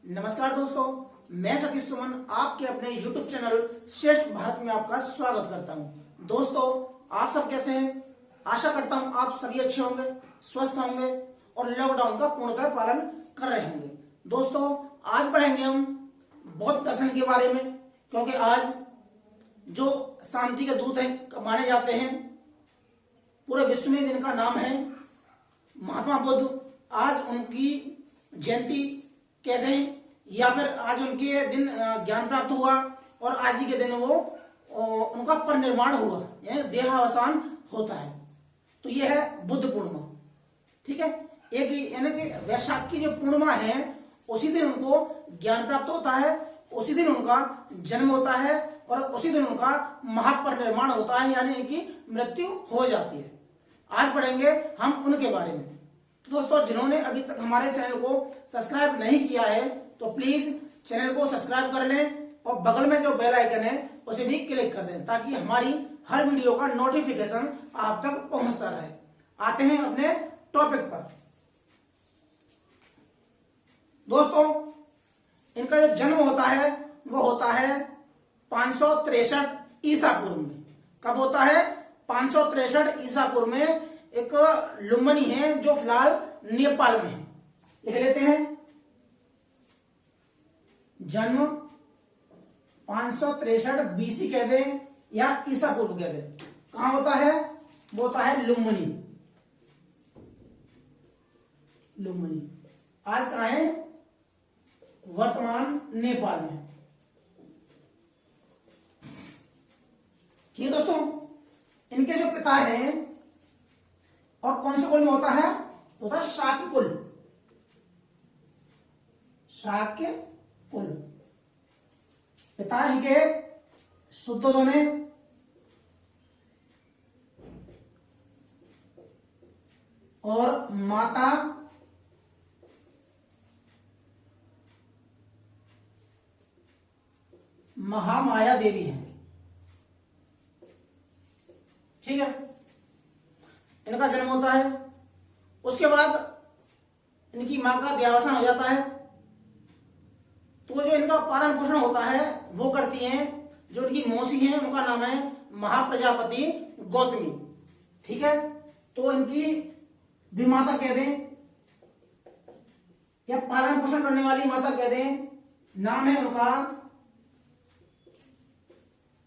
नमस्कार दोस्तों, मैं सतीश सुमन आपके अपने YouTube चैनल श्रेष्ठ भारत में आपका स्वागत करता हूं। दोस्तों, आप सब कैसे हैं? आशा करता हूं आप सभी अच्छे होंगे, स्वस्थ होंगे और लॉकडाउन का पूर्णतः पालन कर रहे होंगे। दोस्तों, आज पढ़ेंगे हम बौद्ध दर्शन के बारे में, क्योंकि आज जो शांति के दूत हैं माने जाते हैं पूरे विश्व में, जिनका नाम है महात्मा बुद्ध, आज उनकी जयंती कह दें या फिर आज उनके दिन ज्ञान प्राप्त हुआ और आज ही के दिन वो उनका परिनिर्वाण हुआ, यानी देहावसान होता है। तो ये है बुद्ध पूर्णिमा। ठीक है, एक यानी कि वैशाख की जो पूर्णिमा है उसी दिन उनको ज्ञान प्राप्त होता है, उसी दिन उनका जन्म होता है और उसी दिन उनका महापरिनिर्वाण होता है, यानी इनकी मृत्यु हो जाती है। आज पढ़ेंगे हम उनके बारे में। दोस्तों, जिन्होंने अभी तक हमारे चैनल को सब्सक्राइब नहीं किया है तो प्लीज चैनल को सब्सक्राइब कर लें और बगल में जो बेल आइकन है उसे भी क्लिक कर दें, ताकि हमारी हर वीडियो का नोटिफिकेशन आप तक पहुंचता रहे। आते हैं अपने टॉपिक पर। दोस्तों, इनका जो जन्म होता है वो होता है 563 ईसा पूर्व में। कब होता है? 563 ईसा पूर्व में। एक लुम्बिनी है जो फिलहाल नेपाल में है। लिख लेते हैं, जन्म 563 बीसी कह दें या ईसा पूर्व कह दें। कहां होता है? वो होता है लुम्बिनी। लुम्बिनी आज कहां है? वर्तमान नेपाल में। ठीक है दोस्तों, इनके जो पिता हैं और कौन से कुल में होता है? होता है शाक्य कुल। शाक्य कुल। पिता इनके शुद्धोदन है और माता महामाया देवी है। ठीक है, इनका जन्म होता है। उसके बाद इनकी मां का देहावसान हो जाता है, तो जो इनका पालन पोषण होता है वो करती हैं जो इनकी मौसी हैं, उनका नाम है महाप्रजापति गौतमी। ठीक है, तो इनकी भी माता कह दें या पालन पोषण करने वाली माता कह दें, नाम है उनका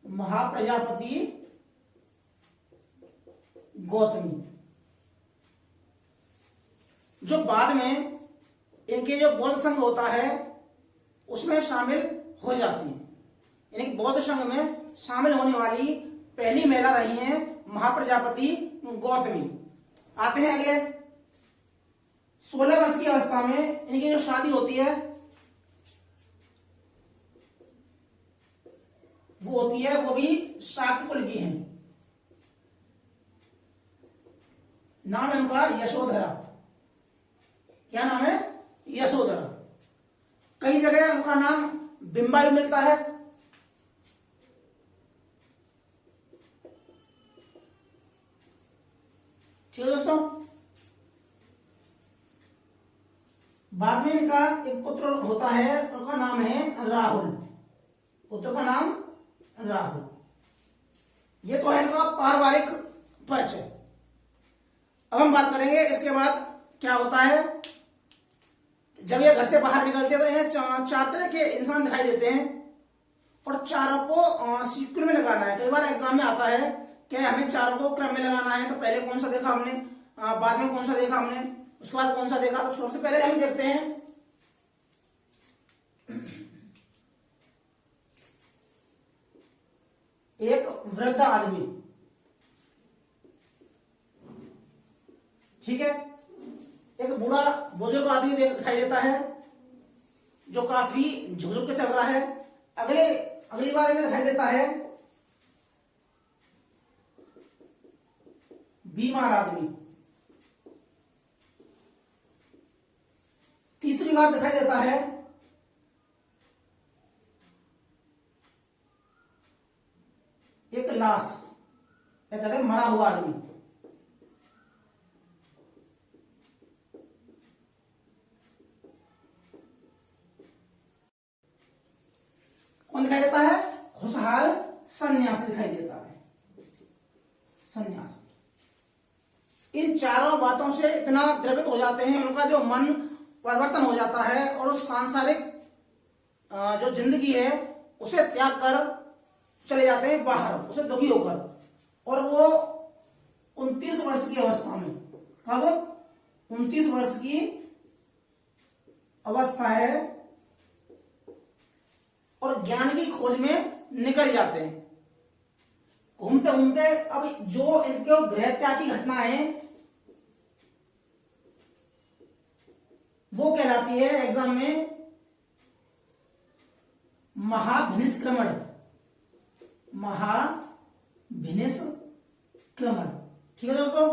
महाप्रजापति गौतमी। जो बाद में इनके जो बौद्ध संघ होता है उसमें शामिल हो जाती है, यानी बौद्ध संघ में शामिल होने वाली पहली महिला रही हैं महाप्रजापति गौतमी। आते हैं अगले। 16 वर्ष की अवस्था में इनकी जो शादी होती है वो भी शाक्य कुल की है। नाम है उनका यशोधरा। क्या नाम है? यशोधरा। कई जगह उनका नाम बिंबा भी मिलता है। ठीक है दोस्तों, बाद में इनका एक पुत्र होता है, उनका नाम है राहुल। पुत्र का नाम राहुल। ये तो है इनका पारिवारिक परिचय। अब हम बात करेंगे इसके बाद क्या होता है। जब ये घर से बाहर निकलते हैं तो इन्हें चार तरह के इंसान दिखाई देते हैं और चारों को सीक्वेंस में लगाना है। कई बार एग्जाम में आता है कि हमें चारों को क्रम में लगाना है, तो पहले कौन सा देखा हमने, बाद में कौन सा देखा हमने, उसके बाद कौन सा देखा। तो सबसे पहले हम देखते हैं एक वृद्ध आदमी। ठीक है, एक बूढ़ा बुजुर्ग आदमी दिखाई देता है जो काफी झुक के चल रहा है। अगली बार इन्हें दिखाई देता है बीमार आदमी। तीसरी बार दिखाई देता है एक लाश, क्या कहते हैं, मरा हुआ आदमी। इतना द्रवित हो जाते हैं, उनका जो मन परिवर्तन हो जाता है और उस सांसारिक जो जिंदगी है उसे त्याग कर चले जाते हैं बाहर, उसे दुखी होकर। और वो 29 वर्ष की अवस्था में, कब 29 वर्ष की अवस्था है, और ज्ञान की खोज में निकल जाते हैं घूमते घूमते। अब जो इनके ग्रह त्याग की घटना है वो कहलाती है एग्जाम में महाभिनिष्क्रमण। महाभिनिष्क्रमण, ठीक है दोस्तों,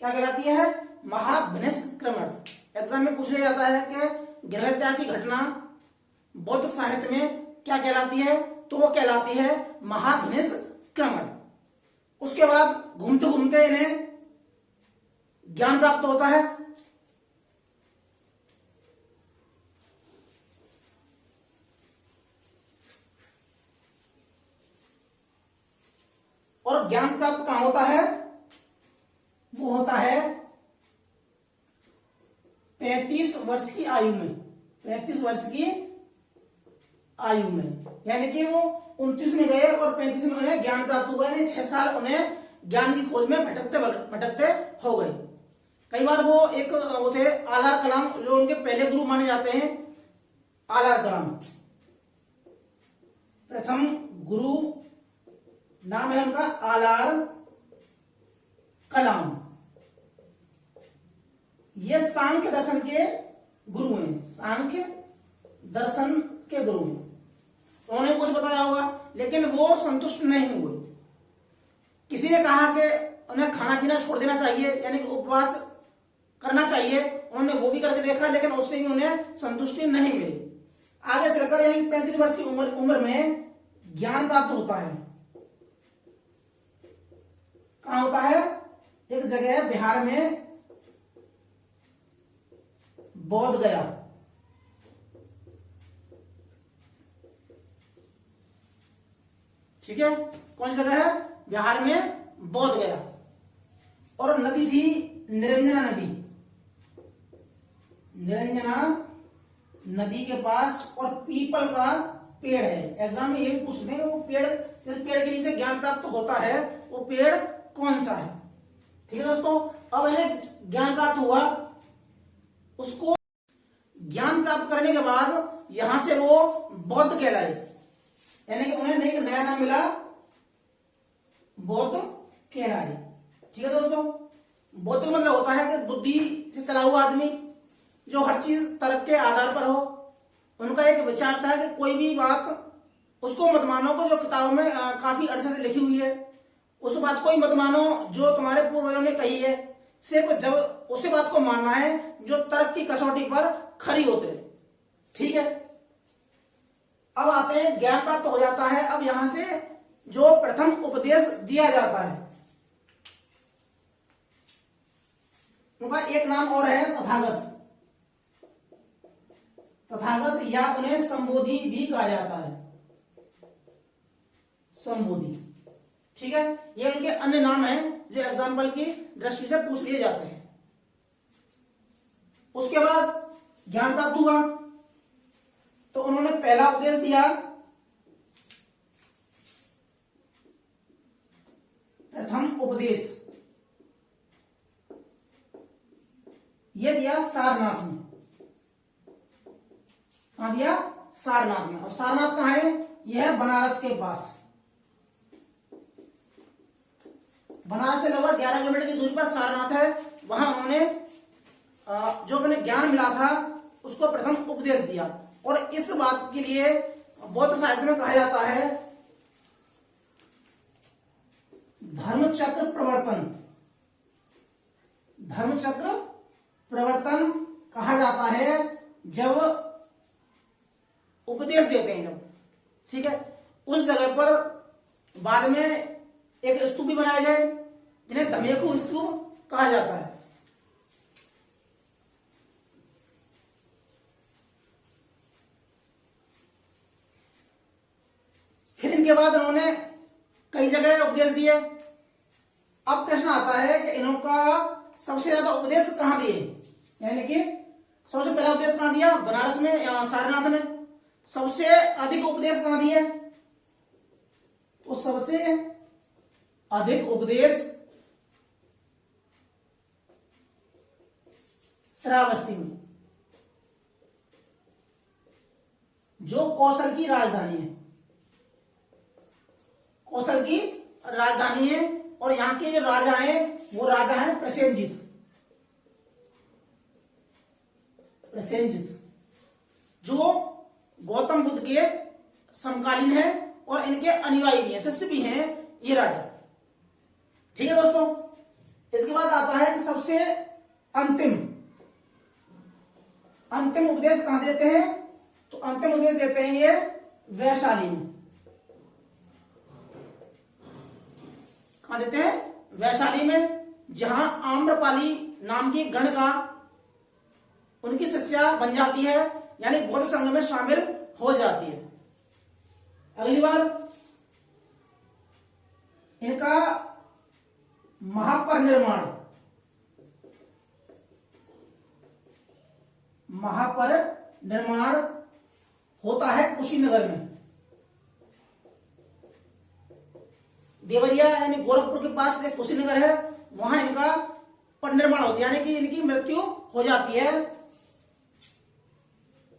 क्या कहलाती है? महाभिनिष्क्रमण। एग्जाम में पूछ लिया जाता है कि ग्रह त्याग की घटना बौद्ध साहित्य में क्या कहलाती है, तो वो कहलाती है महाभिनिष्क्रमण। उसके बाद घूमते घूमते इन्हें ज्ञान प्राप्त होता है। और ज्ञान प्राप्त कहां होता है? वो होता है 35 वर्ष की आयु में। 35 वर्ष की आयु में, यानी कि वो 29 में गए और 35 में उन्हें ज्ञान प्राप्त हुआ, यानी 6 साल उन्हें ज्ञान की खोज में भटकते भटकते हो गए। कई बार वो एक वो थे आलार कलाम, जो उनके पहले गुरु माने जाते हैं। आलार कलाम प्रथम गुरु नाम है उनका आलार कलाम। ये सांख्य दर्शन के गुरु हैं, सांख्य दर्शन के गुरु हैं। उन्होंने कुछ बताया होगा, लेकिन वो संतुष्ट नहीं हुए। किसी ने कहा कि उन्हें खाना पीना छोड़ देना चाहिए, यानी कि उपवास करना चाहिए। उन्होंने वो भी करके देखा, लेकिन उससे भी उन्हें संतुष्टि नहीं मिली। आगे चलकर यानी 35 वर्ष की उम्र में ज्ञान प्राप्त होता है। कहां होता है? एक जगह है बिहार में, बोध गया। ठीक है, कौन सी जगह है? बिहार में बोध गया। और नदी थी निरंजना नदी। निरंजना नदी के पास और पीपल का पेड़ है। एग्जाम में ये भी पूछते हैं वो पेड़, जिस पेड़ के नीचे ज्ञान प्राप्त होता है वो पेड़ कौन सा है। ठीक है दोस्तों, अब इन्हें ज्ञान प्राप्त हुआ। उसको ज्ञान प्राप्त करने के बाद यहां से वो बौद्ध कहलाए, यानी कि उन्हें एक नया नाम मिला, बौद्ध कहलाए। ठीक है दोस्तों, बौद्ध का मतलब होता है कि बुद्धि से चला हुआ आदमी, जो हर चीज तर्क के आधार पर हो। उनका एक विचार था कि कोई भी बात उसको मत मानो को जो किताबों में काफी अरसे से लिखी हुई है, उस बात को ही मत मानो जो तुम्हारे पूर्वजों ने कही है। सिर्फ जब उसी बात को मानना है जो तर्क की कसौटी पर खरी होते। ठीक है, अब आते हैं ज्ञान प्राप्त हो जाता है। अब यहां से जो प्रथम उपदेश दिया जाता है उनका एक नाम और है तथागत। तथागत या उन्हें संबोधि भी कहा जाता है, संबोधि। ठीक है, ये उनके अन्य नाम हैं जो एग्जाम्पल की दृष्टि से पूछ लिए जाते हैं। उसके बाद ज्ञान प्राप्त हुआ तो उन्होंने पहला उपदेश दिया, प्रथम उपदेश ये दिया सारनाथ में। कहां दिया? सारनाथ में। और सारनाथ कहां है? यह है बनारस के पास। बनारस से लगभग 11 किलोमीटर की दूरी पर सारनाथ है। वहां उन्होंने जो उन्हें ज्ञान मिला था उसको प्रथम उपदेश दिया। और इस बात के लिए बौद्ध साहित्य में कहा जाता है धर्मचक्र प्रवर्तन। धर्मचक्र प्रवर्तन कहा जाता है जब उपदेश देते हैं जब। ठीक है, उस जगह पर बाद में एक स्तूप भी बनाया जाए जिन्हें धमेखु स्तूप कहा जाता है। फिर इनके बाद उन्होंने कई जगह उपदेश दिए। अब प्रश्न आता है कि इनका सबसे ज्यादा उपदेश कहाँ दिए, यानी कि सबसे पहला उपदेश कहाँ दिया, बनारस में या सारनाथ में। सबसे अधिक उपदेश कहाँ दिए, तो सबसे अधिक उपदेश श्रावस्ती में, जो कौशल की राजधानी है, कौशल की राजधानी है। और यहाँ के जो राजा हैं वो राजा हैं प्रसेनजित, प्रसेनजित जो गौतम बुद्ध के समकालीन है और इनके अनुयायी भी हैं, शिष्य भी हैं ये राजा। ठीक है दोस्तों, इसके बाद आता है कि सबसे अंतिम अंतिम उपदेश कहां देते हैं, तो अंतिम उपदेश देते हैं ये वैशाली में। कहां देते हैं, वैशाली में, जहां आम्रपाली नाम की गणिका उनकी शिष्या बन जाती है, यानी बौद्ध संघ में शामिल हो जाती है। अगली बार इनका महापरिनिर्वाण होता है कुशीनगर में। देवरिया यानी गोरखपुर के पास एक कुशीनगर है, वहां इनका परिनिर्वाण होता है, यानी कि इनकी मृत्यु हो जाती है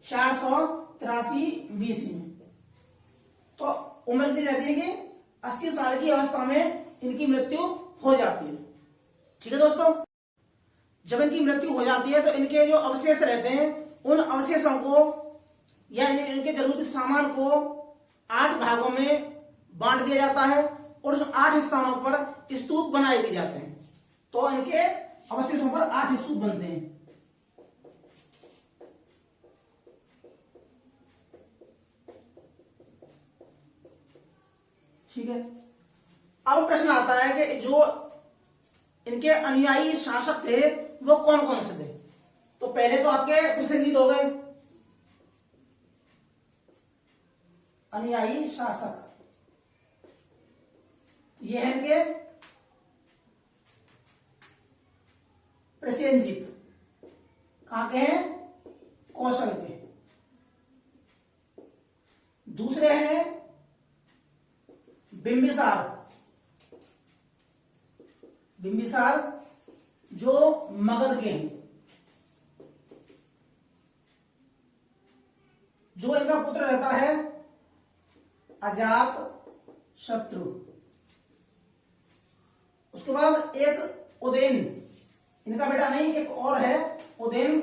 483 BC में। तो उम्र दी जाती है कि 80 साल की अवस्था में इनकी मृत्यु हो जाती है। ठीक है दोस्तों, जब इनकी मृत्यु हो जाती है तो इनके जो अवशेष रहते हैं उन अवशेषों को या इनके जरूरी सामान को 8 भागों में बांट दिया जाता है और उस 8 स्थानों पर स्तूप बनाए दिए जाते हैं। तो इनके अवशेषों पर 8 स्तूप बनते हैं। ठीक है, अब प्रश्न आता है कि जो इनके अनुयायी शासक थे वो कौन कौन से थे। तो पहले तो आपके प्रसेनजीत हो गए अनुयायी शासक, ये है इनके प्रसेनजीत, कहां के हैं, कौशल के। दूसरे हैं बिंबिसार, बिंबिसार जो मगध के हैं, जो इनका पुत्र रहता है अजात शत्रु। उसके बाद एक उदयन, इनका बेटा नहीं एक और है उदयन,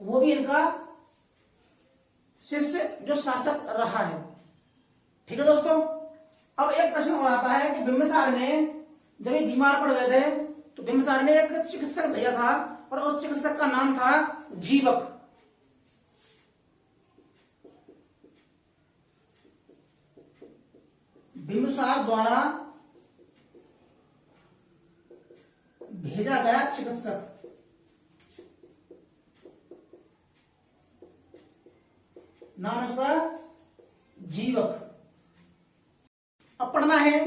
वो भी इनका शिष्य जो शासक रहा है। ठीक है दोस्तों, अब एक प्रश्न और आता है कि बिंबिसार ने जब ये बीमार पड़ गए थे तो बिंबिसार ने एक चिकित्सक भेजा था और उस चिकित्सक का नाम था जीवक। बिंबिसार द्वारा भेजा गया चिकित्सक नाम है उसका जीवक। अब पढ़ना है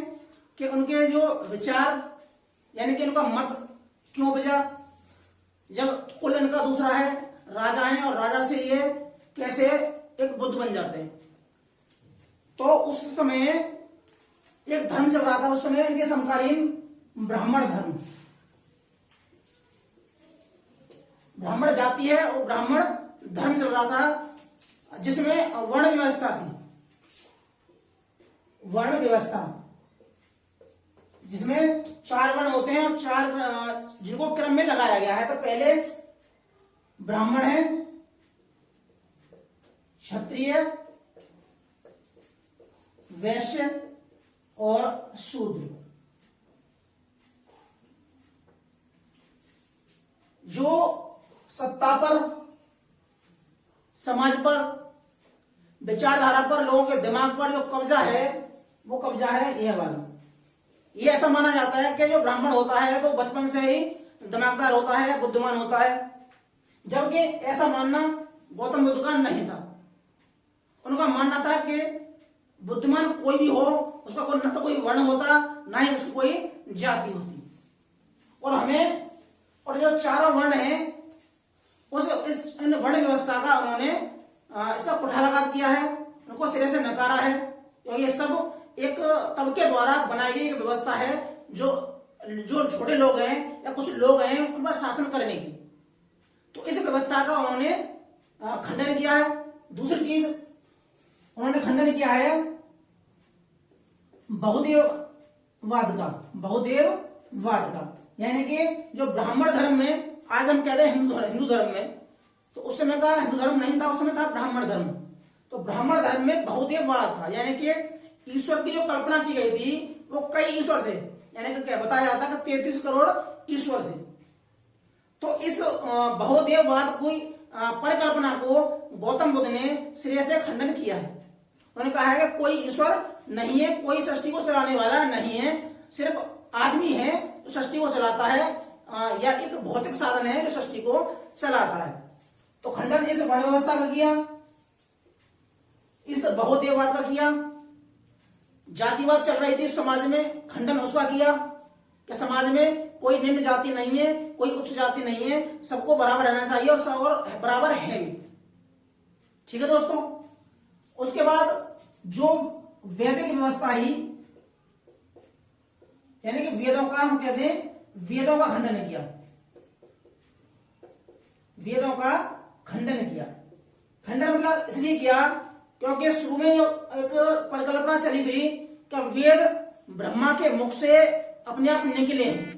कि उनके जो विचार यानी कि उनका मत क्यों भेजा, जब कुल इनका दूसरा है, राजा है और राजा से ये कैसे एक बुद्ध बन जाते हैं। तो उस समय एक धर्म चल रहा था, उस समय इनके समकालीन ब्राह्मण धर्म, ब्राह्मण जाति है और ब्राह्मण धर्म चल रहा था, जिसमें वर्ण व्यवस्था थी, वर्ण व्यवस्था जिसमें 4 वर्ण होते हैं और 4 जिनको क्रम में लगाया गया है। तो पहले ब्राह्मण है, क्षत्रिय, वैश्य और शूद्र। जो सत्ता पर, समाज पर, विचारधारा पर, लोगों के दिमाग पर जो कब्जा है वो कब्जा है यह वाला। ये ऐसा माना जाता है कि जो ब्राह्मण होता है वो बचपन से ही दिमागदार होता है, बुद्धिमान होता है, जबकि ऐसा मानना गौतम बुद्ध का नहीं था। उनका मानना था कि बुद्धिमान कोई भी हो, उसका कोई न तो कोई वर्ण होता ना ही उसकी कोई जाति होती, और हमें और जो चारों वर्ण हैं उस इस इन वर्ण व्यवस्था का उन्होंने इसका कुठाराघात किया है, उनको सिरे से नकारा है, क्योंकि ये सब एक तबके द्वारा बनाई गई एक व्यवस्था है जो जो छोटे लोग हैं या कुछ लोग हैं उन पर शासन करने की। तो इस व्यवस्था का उन्होंने खंडन किया है। दूसरी चीज उन्होंने खंडन किया है बहुदेववाद का, बहुदेववाद का, यानी कि जो ब्राह्मण धर्म में आज हम कहते हैं हिंदू धर्म में, तो उस समय का हिंदू धर्म नहीं था, उस समय था ब्राह्मण धर्म। तो ब्राह्मण धर्म में बहुदेववाद था, यानी कि ईश्वर की जो कल्पना की गई थी वो कई ईश्वर थे, यानी कि क्या बताया जाता है कि 33 करोड़ ईश्वर थे। तो इस बहुदेववाद की परिकल्पना को गौतम बुद्ध ने सिरे से खंडन किया है। उन्होंने कहा है कि कोई ईश्वर नहीं है, कोई सृष्टि को चलाने वाला नहीं है, सिर्फ आदमी है जो सृष्टि को चलाता है, या एक भौतिक साधन है जो सृष्टि को चलाता है। तो खंडन इस वर्ण व्यवस्था का किया, इस बहुदेववाद का किया। जातिवाद चल रही थी समाज में, खंडन उसका किया कि समाज में कोई निम्न जाति नहीं है, कोई उच्च जाति नहीं है, सबको बराबर रहना चाहिए और सब बराबर है भी। ठीक है दोस्तों। उसके बाद जो वैदिक व्यवस्था ही, यानी कि वेदों का हम कहते हैं वेदों का खंडन किया, वेदों का खंडन किया। खंडन मतलब इसलिए किया क्योंकि शुरू में एक परिकल्पना चली थी कि वेद ब्रह्मा के मुख से अपने आप निकले हैं।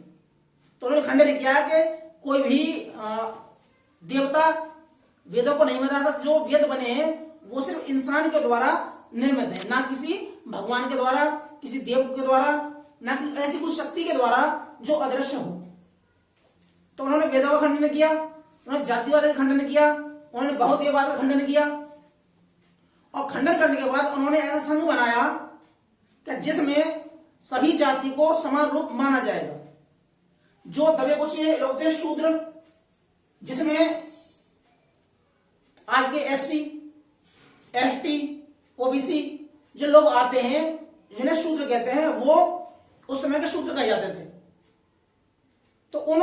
तो उन्होंने खंडन किया कि कोई भी देवता वेदों को नहीं बनाता, जो वेद बने हैं वो सिर्फ इंसान के द्वारा निर्मित है, ना किसी भगवान के द्वारा, किसी देव के द्वारा, ना ऐसी कुछ शक्ति के द्वारा जो अदृश्य हो। तो उन्होंने वेदों का खंडन किया, उन्होंने जातिवाद का खंडन किया, उन्होंने बहुदेववाद का खंडन किया। और खंडन करने के बाद उन्होंने ऐसा संघ बनाया कि जिसमें सभी जाति को समान रूप माना जाएगा। जो दबे कुचले लोग थे शूद्र, जिसमें आज के एससी, एसटी, ओबीसी जो लोग आते हैं जिन्हें शूद्र कहते हैं, वो उस समय के शूद्र कहे जाते थे। तो उन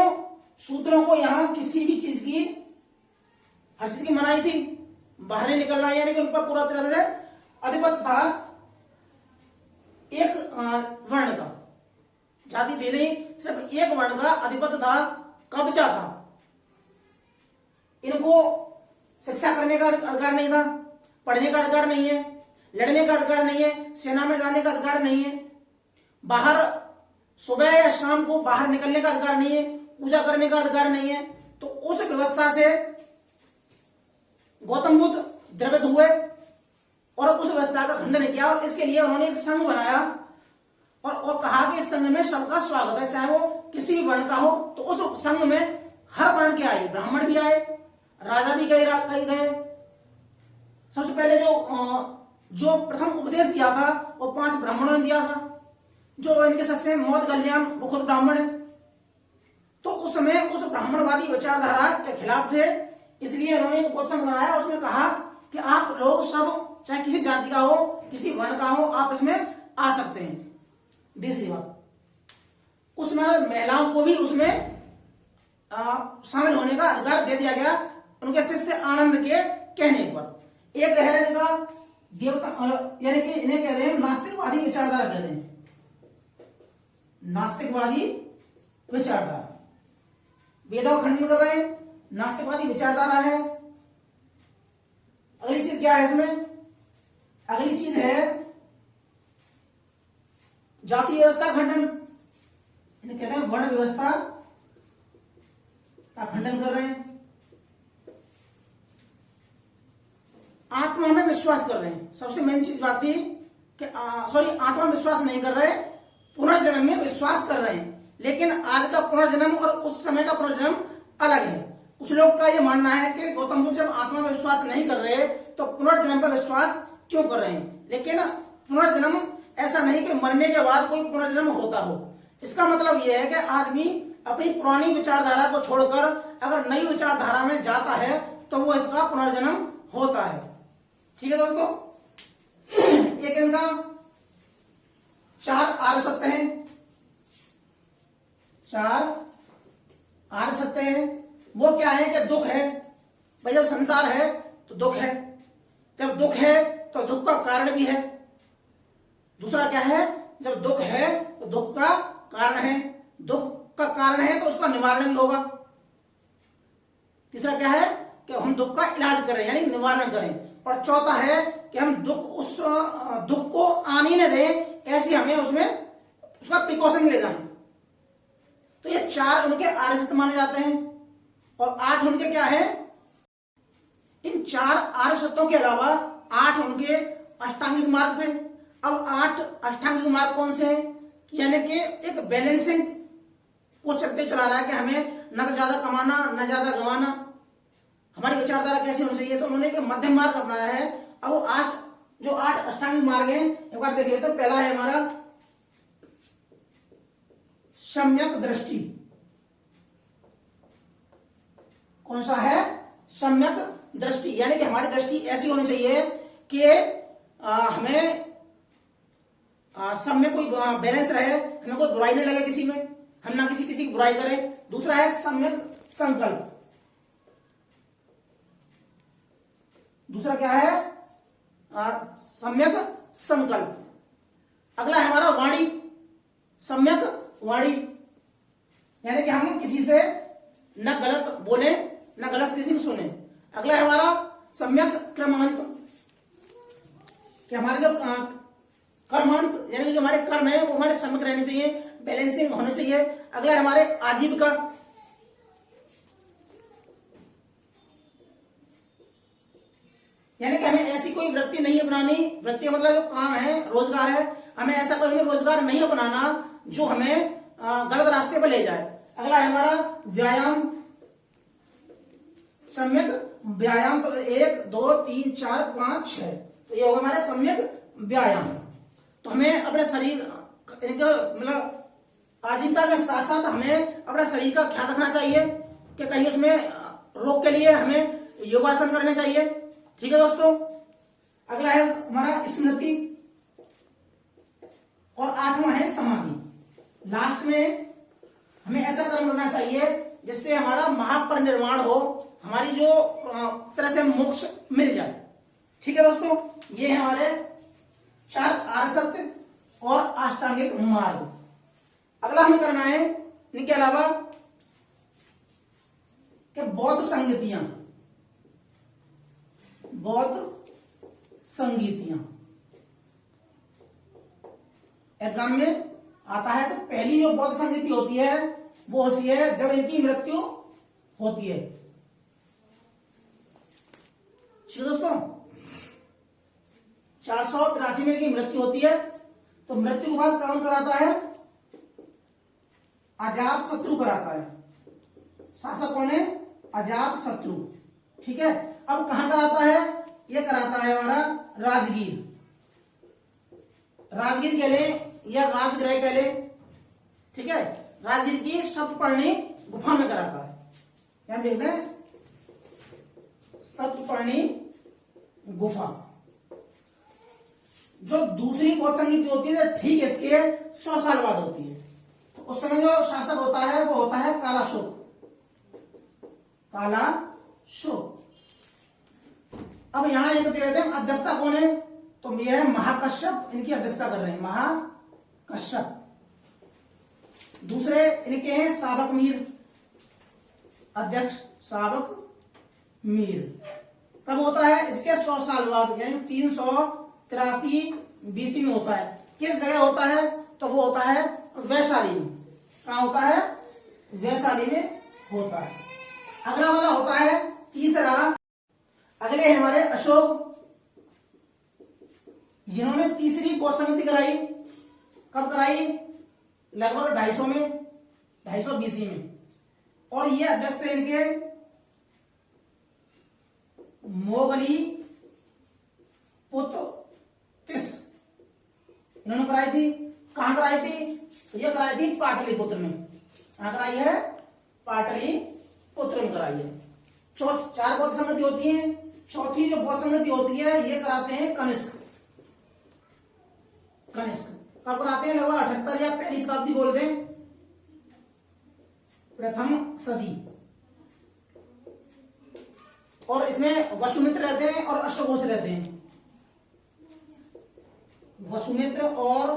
शूद्रों को यहां किसी भी चीज की, हर चीज की मनाही थी, बाहर नहीं निकलना, यानी कि उन पर पूरा तरह से अधिपत्य था एक वर्ण का। जाति थी नहीं, सिर्फ एक वर्ण का अधिपत्य था, कब्जा था। इनको शिक्षा करने का अधिकार नहीं था, पढ़ने का अधिकार नहीं है, लड़ने का अधिकार नहीं है, सेना में जाने का अधिकार नहीं है, बाहर सुबह या शाम को बाहर निकलने का अधिकार नहीं है, पूजा करने का अधिकार नहीं है। तो उस व्यवस्था से गौतम बुद्ध द्रवित हुए और उस व्यवस्था का खंडन किया, और इसके लिए उन्होंने एक संघ बनाया और कहा कि इस संघ में सबका स्वागत है, चाहे वो किसी भी वर्ण का हो। तो उस संघ में हर वर्ण के आए, ब्राह्मण भी आए, राजा भी गए। सबसे पहले जो प्रथम उपदेश दिया था वो 5 ब्राह्मणों ने दिया था, जो इनके सदस्य मौत कल्याण वो खुद ब्राह्मण है। तो उस समय उस ब्राह्मणवादी विचारधारा के खिलाफ थे, इसलिए उन्होंने एक संघ बनाया। उसमें कहा कि आप लोग सब, चाहे किसी जाति का हो, किसी वर्ण का हो, आप इसमें आ सकते हैं। दूसरी बात, उसमें महिलाओं को भी उसमें शामिल होने का अधिकार दे दिया गया, उनके शिष्य आनंद के कहने पर। एक है इनका देवता, यानी कि इन्हें कहते हैं नास्तिकवादी विचारधारा कहते हैं, नास्तिकवादी विचारधारा। वेदों का खंडन कर रहे हैं, नास्तिकवादी विचारधारा है। अगली चीज क्या है इसमें? अगली चीज है जाति व्यवस्था खंडन, इन्हें कहते हैं वर्ण व्यवस्था का खंडन कर रहे हैं। आत्मा में विश्वास कर रहे हैं। सबसे मेन चीज बात थी कि आत्मा में विश्वास नहीं कर रहे, पुनर्जन्म में विश्वास कर रहे हैं। लेकिन आज का पुनर्जन्म और उस समय का पुनर्जन्म अलग है। कुछ लोग का यह मानना है कि गौतम बुद्ध जब आत्मा में विश्वास नहीं कर रहे तो पुनर्जन्म पर विश्वास क्यों कर रहे हैं। लेकिन पुनर्जन्म ऐसा नहीं कि मरने के बाद कोई पुनर्जन्म होता हो। इसका मतलब यह है कि आदमी अपनी पुरानी विचारधारा को छोड़कर अगर नई विचारधारा में जाता है तो वो इसका पुनर्जन्म होता है। ठीक है दोस्तों, एक इनका 4 आर्य सत्य हैं, 4 आर्य सत्य है वो क्या है कि दुख है। भाई जब संसार है तो दुख है, जब दुख है तो दुख का कारण भी है। दूसरा क्या है, जब दुख है तो दुख का कारण है, दुख का कारण है तो उसका निवारण भी होगा। तीसरा क्या है कि हम दुख का इलाज करें यानी निवारण करें। और चौथा है कि हम उस दुख को आने न दें, ऐसी हमें उसमें उसका प्रिकॉशन ले जाएं। तो ये 4 उनके आर्य सत्य माने जाते हैं। और 8 उनके क्या है, इन 4 आर्य सत्यों के अलावा 8 उनके अष्टांगिक मार्ग थे। अब 8 अष्टांगिक मार्ग कौन से हैं, यानी कि एक बैलेंसिंग को चलते चला रहा है कि हमें न तो ज्यादा कमाना न ज्यादा गंवाना, हमारी विचारधारा कैसी होनी चाहिए। तो उन्होंने एक मध्यम मार्ग अपनाया है। अब वो आज जो 8 अष्टांगिक मार्ग हैं एक बार देख लेते हैं। तो पहला है हमारा सम्यक दृष्टि। कौन सा है, सम्यक दृष्टि, यानी कि हमारी दृष्टि ऐसी होनी चाहिए कि हमें सब में कोई बैलेंस रहे, हमें कोई बुराई नहीं लगे किसी में, हम ना किसी की बुराई करें। दूसरा है सम्यक संकल्प। दूसरा क्या है, सम्यक संकल्प। अगला है हमारा वाणी, सम्यक वाणी, यानी कि हम किसी से न गलत बोले न गलत किसी को सुने। अगला है हमारा सम्यक क्रमांत, कि हमारे जो कर्मांत यानी कि जो हमारे कर्म है वो हमारे सम्यक रहने चाहिए, बैलेंसिंग होने चाहिए। अगला है हमारे आजीविका, यानी कि हमें ऐसी कोई वृत्ति नहीं अपनानी, वृत्ति मतलब जो काम है रोजगार है, हमें ऐसा कोई हमें रोजगार नहीं अपनाना जो हमें गलत रास्ते पर ले जाए। अगला है हमारा व्यायाम, सम्यक व्यायाम। तो 1 2 3 4 5 6, तो ये होगा हमारे सम्यक व्यायाम। तो हमें अपने शरीर मतलब आजीविका के साथ साथ हमें अपने शरीर का ख्याल रखना चाहिए कि कहीं उसमें रोग के लिए हमें योगासन करने चाहिए। ठीक है दोस्तों। अगला है हमारा स्मृति और 8वां है समाधि। लास्ट में हमें ऐसा कर्म करना चाहिए जिससे हमारा महापरिनिर्वाण हो, हमारी जो तरह से मोक्ष मिल जाए। ठीक है दोस्तों, ये है हमारे 4 आर्य सत्य और अष्टांगिक मार्ग। अगला हमें करना है इनके अलावा कि बौद्ध संगतियां, बौद्ध संगीतियां एग्जाम में आता है। तो पहली जो बौद्ध संगीति होती है वो होती है जब इनकी मृत्यु होती है। ठीक है दोस्तों, 483 में इनकी मृत्यु होती है। तो मृत्यु के बाद कौन कराता है, अजात शत्रु कराता है। शासक कौन है, अजात शत्रु। ठीक है, अब कहां कराता है, ये कराता है हमारा राजगीर, राजगीर कह ले या राजगृह कह ले। ठीक है, राजगीर की सप्तपर्णी गुफा में कराता है। यहां देखते हैं सप्तपर्णी गुफा। जो दूसरी बौद्ध संगीति होती है ठीक इसके 100 साल बाद होती है। तो उस समय जो शासक होता है वो होता है कालाशोक, कालाशोक। अब यहां एक रहते हैं अध्यक्षता कौन है, तो ये है महाकश्यप, इनकी अध्यक्षता कर रहे हैं महाकश्यप। दूसरे इनके हैं साबक मीर, अध्यक्ष साबक मीर। कब होता है, इसके 100 साल बाद यानी 383 BC में होता है। किस जगह होता है, तो वो होता है वैशाली में। कहां होता है, वैशाली में होता है। अगला वाला होता है तीसरा, अगले हैं हमारे अशोक, जिन्होंने तीसरी बौद्ध संगति कराई। कब कराई, लगभग 250 में, 250 BC में। और ये अध्यक्ष थे इनके मोगली पुत्तिस, इन्होंने कराई थी। कहां कराई थी, तो ये कराई थी पाटलिपुत्र में। कहां कराई है, पाटलिपुत्र में कराई है। 4 बौद्ध संगति होती है। चौथी जो बौद्ध संगति होती है ये कराते हैं कनिष्क। कनिष्क कब कराते हैं, लगभग 78 या 1 शताब्दी बोलते हैं। प्रथम सदी। और इसमें वसुमित्र रहते हैं और अश्वघोष रहते हैं। वसुमित्र और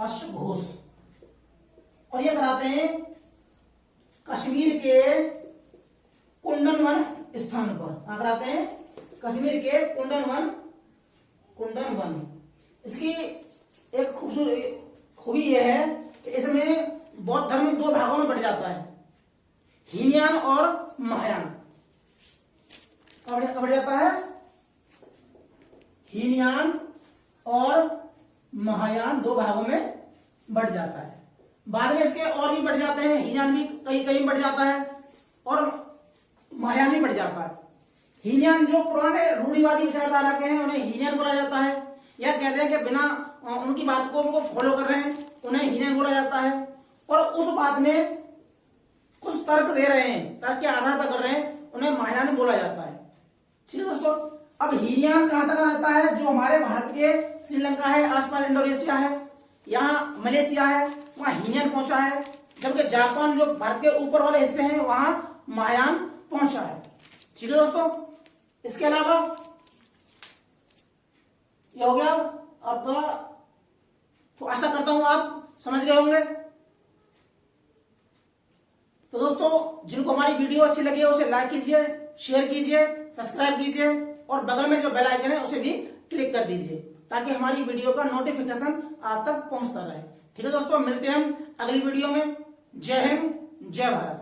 अश्वघोष। और ये कराते हैं कश्मीर के कुंडन वन स्थान पर। कराते हैं कश्मीर के कुंडन वन। इसकी एक खूबी यह है कि इसमें बौद्ध धर्म 2 भागों में बढ़ जाता है, हीनयान और महायान। बढ़ जाता है हीनयान और महायान 2 भागों में बढ़ जाता है। बाद में इसके और भी बढ़ जाते हैं, हीनयान भी कहीं कहीं बढ़ जाता है और महायान भी बढ़ जाता है। हीनयान जो पुराने रूढ़िवादी विचारधारा के हैं उन्हें हीनयान बोला जाता है, या कहते हैं कि बिना उनकी बात को उनको फॉलो कर रहे हैं उन्हें हीनयान बोला जाता है। और उस बात में कुछ तर्क दे रहे हैं, तर्क के आधार पर कर रहे हैं, उन्हें महायान बोला जाता है। ठीक है दोस्तों, अब हीनयान कहां तक आता है? जो हमारे भारत के श्रीलंका है, आसपास इंडोनेशिया है, यहाँ मलेशिया है, वहां हीनयान पहुंचा है। जबकि जापान जो भारत के ऊपर वाले हिस्से हैं वहां महायान पहुंचा है। ठीक है दोस्तों, इसके अलावा ये हो गया आपका। तो आशा करता हूं आप समझ गए होंगे। तो दोस्तों, जिनको हमारी वीडियो अच्छी लगी है उसे लाइक कीजिए, शेयर कीजिए, सब्सक्राइब कीजिए और बगल में जो बेल आइकन है उसे भी क्लिक कर दीजिए ताकि हमारी वीडियो का नोटिफिकेशन आप तक पहुंचता रहे। ठीक है दोस्तों, मिलते हैं हम अगली वीडियो में। जय हिंद, जय भारत।